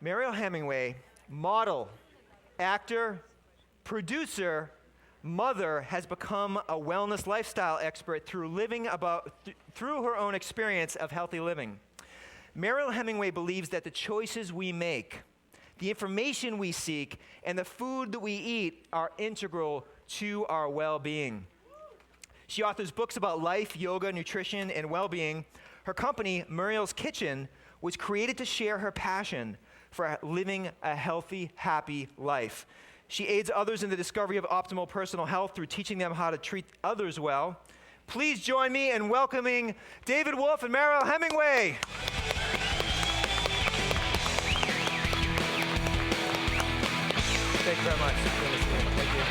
Mariel Hemingway, model, actor, producer, mother, has become a wellness lifestyle expert through through her own experience of healthy living. Mariel Hemingway believes that the choices we make, the information we seek, and the food that we eat are integral to our well-being. She authors books about life, yoga, nutrition, and well-being. Her company, Muriel's Kitchen, was created to share her passion for living a healthy, happy life. She aids others in the discovery of optimal personal health through teaching them how to treat others well. Please join me in welcoming David Wolf and Mariel Hemingway. Thank you very much. Thank you.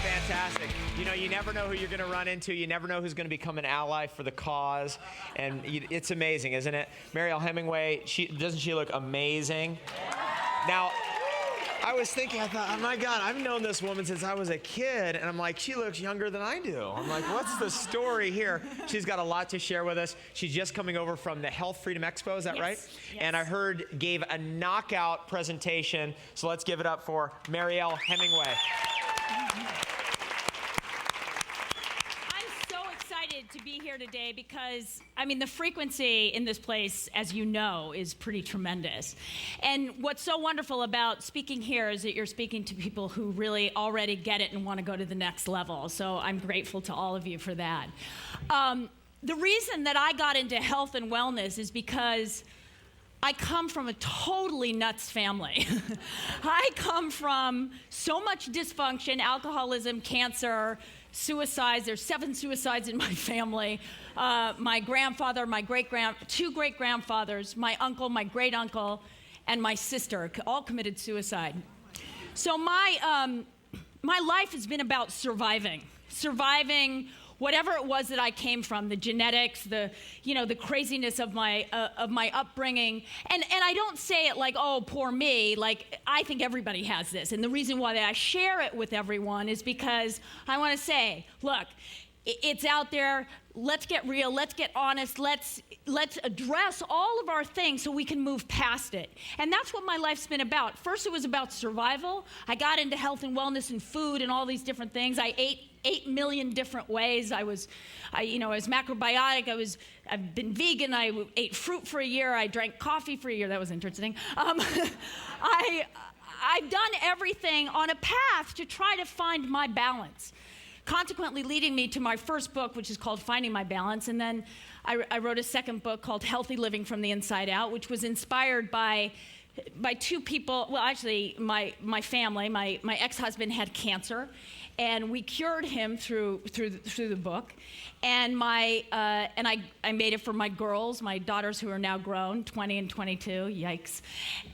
Fantastic. You know, you never know who you're going to run into. You never know who's going to become an ally for the cause. And it's amazing, isn't it? Mariel Hemingway, doesn't she look amazing? Now, I was thinking, I thought, oh my God, I've known this woman since I was a kid. And I'm like, she looks younger than I do. I'm like, what's the story here? She's got a lot to share with us. She's just coming over from the Health Freedom Expo, is that right? Yes. And I heard gave a knockout presentation. So let's give it up for Mariel Hemingway. To be here today because, I mean, the frequency in this place, as you know, is pretty tremendous. And what's so wonderful about speaking here is that you're speaking to people who really already get it and want to go to the next level. So I'm grateful to all of you for that. The reason that I got into health and wellness is because I come from a totally nuts family. I come from so much dysfunction, alcoholism, cancer, suicides. There's 7 suicides in my family. My grandfather, two great-grandfathers, my uncle, my great-uncle, and my sister all committed suicide. So my life has been about surviving whatever it was that I came from, the genetics, the craziness of my upbringing. And I don't say it like, oh, poor me. Like, I think everybody has this. And the reason why I share it with everyone is because I want to say, look, it's out there. Let's get real. Let's get honest. Let's address all of our things so we can move past it. And that's what my life's been about. First, it was about survival. I got into health and wellness and food and all these different things. I ate 8 million different ways. I was macrobiotic. I've been vegan. I ate fruit for a year. I drank coffee for a year. That was interesting. I've done everything on a path to try to find my balance, consequently leading me to my first book, which is called Finding My Balance. And then I wrote a second book called Healthy Living from the Inside Out, which was inspired by 2 people. Well, actually, my family. My ex-husband had cancer, and we cured him through the book. And I made it for my girls, my daughters who are now grown, 20 and 22. Yikes!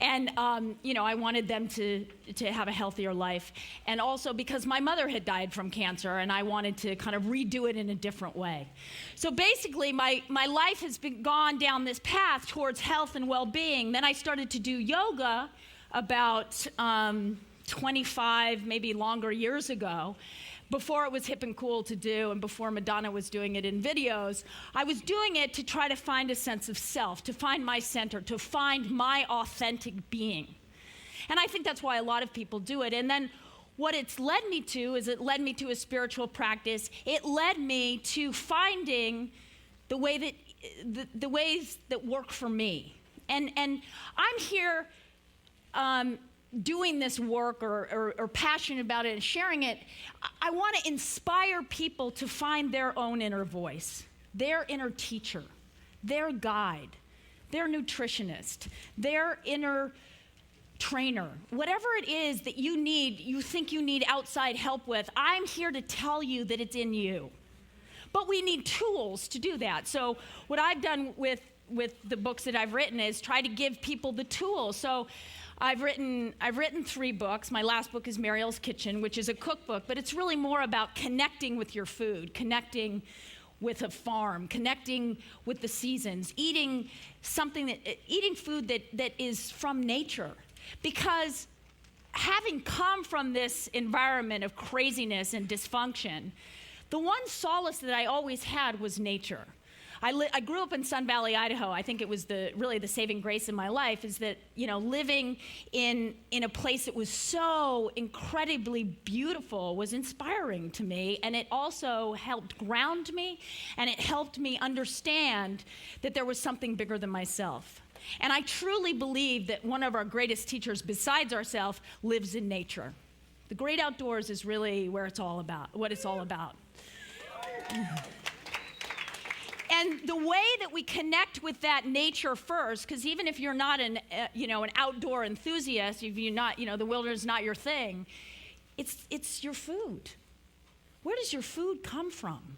And I wanted them to have a healthier life, and also because my mother had died from cancer, and I wanted to kind of redo it in a different way. So basically, my life has gone down this path towards health and well-being. Then I started to do yoga about 25, maybe longer years ago, before it was hip and cool to do, and before Madonna was doing it in videos. I was doing it to try to find a sense of self, to find my center, to find my authentic being. And I think that's why a lot of people do it. And then what it's led me to is it led me to a spiritual practice. It led me to finding the ways that work for me. And I'm here doing this work or passionate about it and sharing it. I want to inspire people to find their own inner voice, their inner teacher, their guide, their nutritionist, their inner trainer. Whatever it is that you think you need outside help with, I'm here to tell you that it's in you. But we need tools to do that. So what I've done with the books that I've written is try to give people the tools. So I've written 3 books. My last book is Mariel's Kitchen, which is a cookbook, but it's really more about connecting with your food, connecting with a farm, connecting with the seasons, eating food that is from nature. Because having come from this environment of craziness and dysfunction, the one solace that I always had was nature. I grew up in Sun Valley, Idaho. I think it was really the saving grace in my life is that, living in a place that was so incredibly beautiful was inspiring to me, and it also helped ground me, and it helped me understand that there was something bigger than myself. And I truly believe that one of our greatest teachers besides ourselves lives in nature. The great outdoors is really where it's all about, what it's all about. And the way that we connect with that nature first, because even if you're not an outdoor enthusiast, if you're not, the wilderness is not your thing, it's your food. Where does your food come from?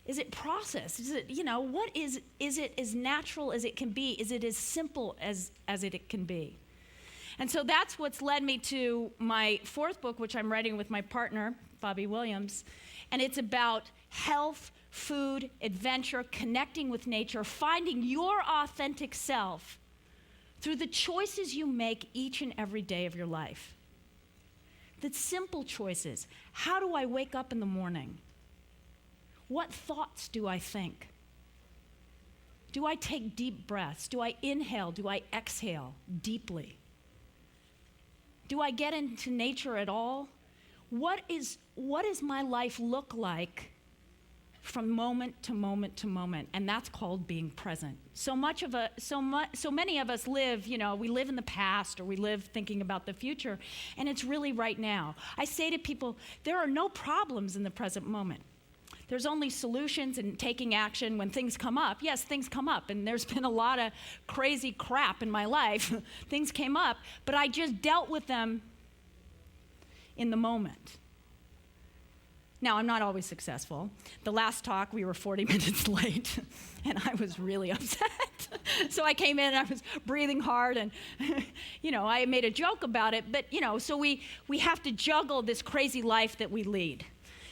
Is it processed? Is it, what is it as natural as it can be? Is it as simple as it can be? And so that's what's led me to my fourth book, which I'm writing with my partner, Bobby Williams. And it's about health, food, adventure, connecting with nature, finding your authentic self through the choices you make each and every day of your life. The simple choices. How do I wake up in the morning? What thoughts do I think? Do I take deep breaths? Do I inhale? Do I exhale deeply? Do I get into nature at all? What does my life look like from moment to moment to moment? And that's called being present. So many of us live, we live in the past or we live thinking about the future, and it's really right now. I say to people, there are no problems in the present moment. There's only solutions and taking action when things come up. Yes, things come up, and there's been a lot of crazy crap in my life. Things came up, but I just dealt with them in the moment. Now, I'm not always successful. The last talk, we were 40 minutes late, and I was really upset. So I came in, and I was breathing hard, and, I made a joke about it. But, so we have to juggle this crazy life that we lead.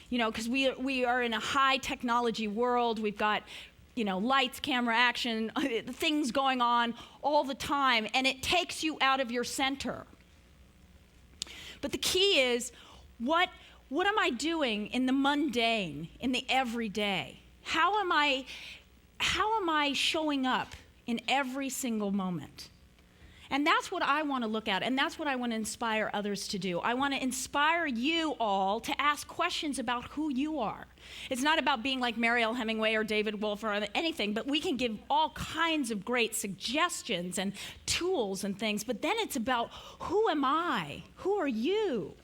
Because we are in a high technology world. We've got, lights, camera, action, things going on all the time, and it takes you out of your center. But the key is, what am I doing in the mundane, in the everyday? How am I showing up in every single moment? And that's what I want to look at, and that's what I want to inspire others to do. I want to inspire you all to ask questions about who you are. It's not about being like Mariel Hemingway or David Wolfe or anything, but we can give all kinds of great suggestions and tools and things, but then it's about who am I? Who are you?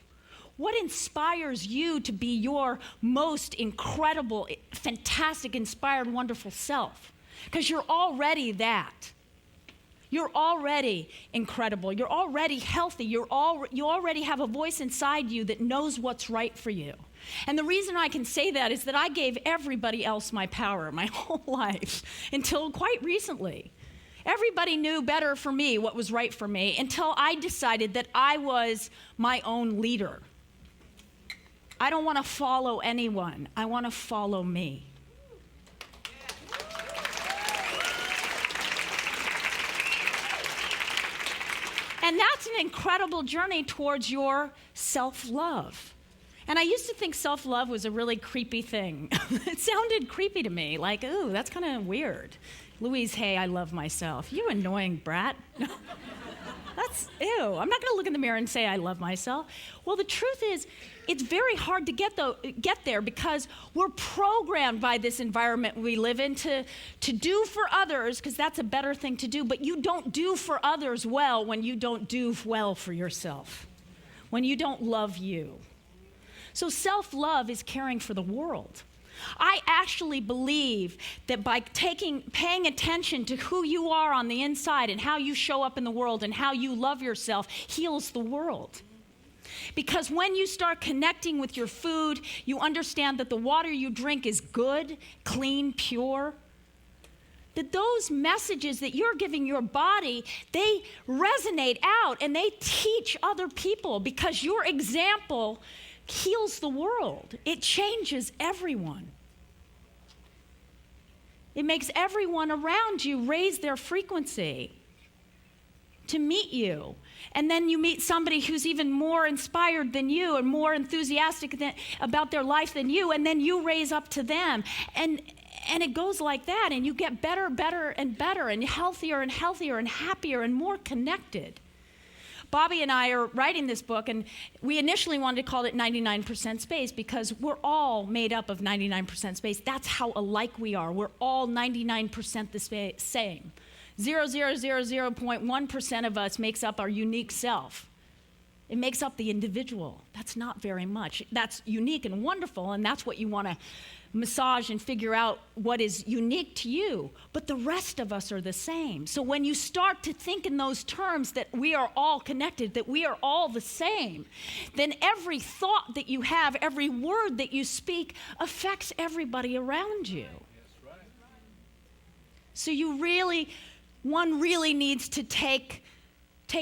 What inspires you to be your most incredible, fantastic, inspired, wonderful self? Because you're already that. You're already incredible. You're already healthy. You already have a voice inside you that knows what's right for you. And the reason I can say that is that I gave everybody else my power my whole life until quite recently. Everybody knew better for me what was right for me until I decided that I was my own leader. I don't want to follow anyone. I want to follow me. And that's an incredible journey towards your self-love. And I used to think self-love was a really creepy thing. It sounded creepy to me, like, ooh, that's kind of weird. Louise Hay, I love myself. You annoying brat. That's, ew. I'm not going to look in the mirror and say I love myself. Well, the truth is, it's very hard to get there because we're programmed by this environment we live in to do for others, because that's a better thing to do. But you don't do for others well when you don't do well for yourself, when you don't love you. So self-love is caring for the world. I actually believe that by paying attention to who you are on the inside and how you show up in the world and how you love yourself heals the world. Because when you start connecting with your food, you understand that the water you drink is good, clean, pure. That those messages that you're giving your body, they resonate out and they teach other people, because your example heals the world. It changes everyone. It makes everyone around you raise their frequency to meet you. And then you meet somebody who's even more inspired than you and more enthusiastic about their life than you, and then you raise up to them. And And it goes like that, and you get better, and healthier and happier and more connected. Bobby and I are writing this book, and we initially wanted to call it 99% space because we're all made up of 99% space. That's how alike we are. We're all 99% the same. 0.1% of us makes up our unique self. It makes up the individual. That's not very much. That's unique and wonderful, and that's what you want to massage and figure out what is unique to you. But the rest of us are the same. So when you start to think in those terms that we are all connected, that we are all the same, then every thought that you have, every word that you speak affects everybody around you. So one really needs to take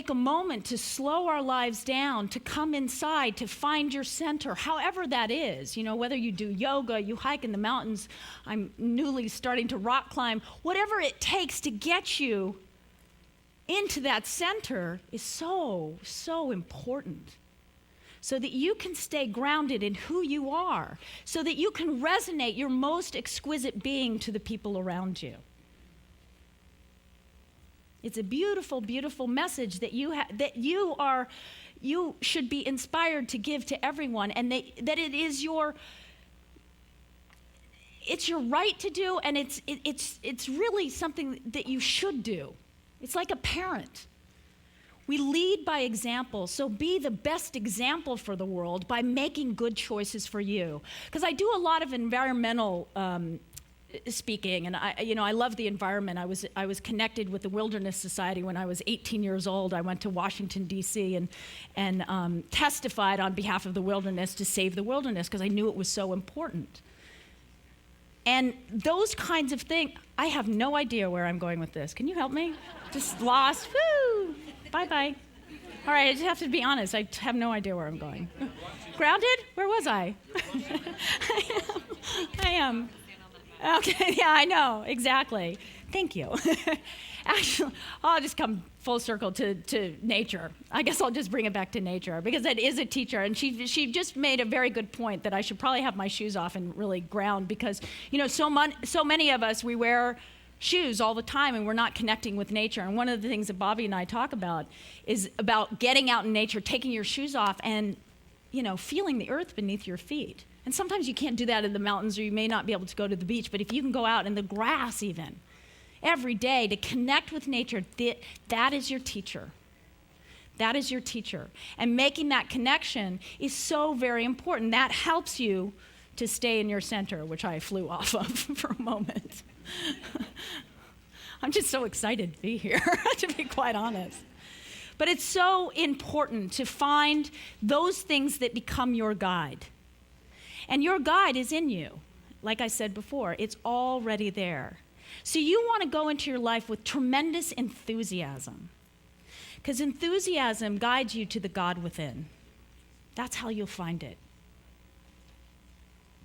a moment to slow our lives down, to come inside, to find your center, however that is. You know, whether you do yoga, you hike in the mountains, I'm newly starting to rock climb, whatever it takes to get you into that center is so, so important. So that you can stay grounded in who you are, so that you can resonate your most exquisite being to the people around you. It's a beautiful, beautiful message that you should be inspired to give to everyone, and that it is it's your right to do, and it's really something that you should do. It's like a parent. We lead by example, so be the best example for the world by making good choices for you. Because I do a lot of environmental speaking, and I love the environment. I was connected with the Wilderness Society when I was 18 years old. I went to Washington, D.C. and testified on behalf of the wilderness to save the wilderness because I knew it was so important. And those kinds of things, I have no idea where I'm going with this. Can you help me? Just lost. Woo! Bye-bye. All right, I just have to be honest. I have no idea where I'm going. Grounded? Where was I? I am. Okay, yeah, I know, exactly. Thank you. Actually, I'll just come full circle to nature. I guess I'll just bring it back to nature because it is a teacher, and she just made a very good point that I should probably have my shoes off and really ground because, so many of us, we wear shoes all the time and we're not connecting with nature. And one of the things that Bobby and I talk about is about getting out in nature, taking your shoes off and, feeling the earth beneath your feet. And sometimes you can't do that in the mountains, or you may not be able to go to the beach, but if you can go out in the grass even, every day to connect with nature, that is your teacher. That is your teacher. And making that connection is so very important. That helps you to stay in your center, which I flew off of for a moment. I'm just so excited to be here, to be quite honest. But it's so important to find those things that become your guide. And your guide is in you. Like I said before, it's already there. So you want to go into your life with tremendous enthusiasm. Because enthusiasm guides you to the God within. That's how you'll find it.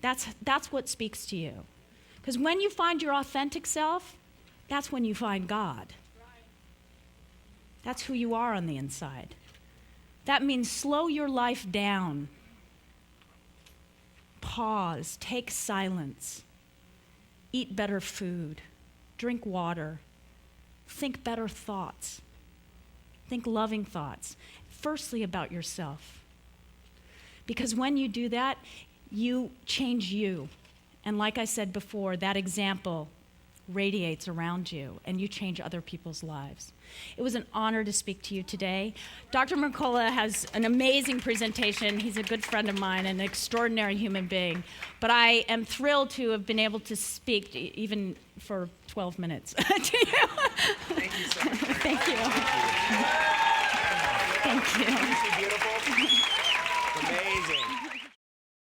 That's what speaks to you. Because when you find your authentic self, that's when you find God. That's who you are on the inside. That means slow your life down. Pause, take silence, eat better food, drink water, think better thoughts, think loving thoughts, firstly about yourself. Because when you do that, you change you. And like I said before, that example radiates around you and you change other people's lives. It was an honor to speak to you today. Dr. Mercola has an amazing presentation. He's a good friend of mine, an extraordinary human being. But I am thrilled to have been able to speak even for 12 minutes to you.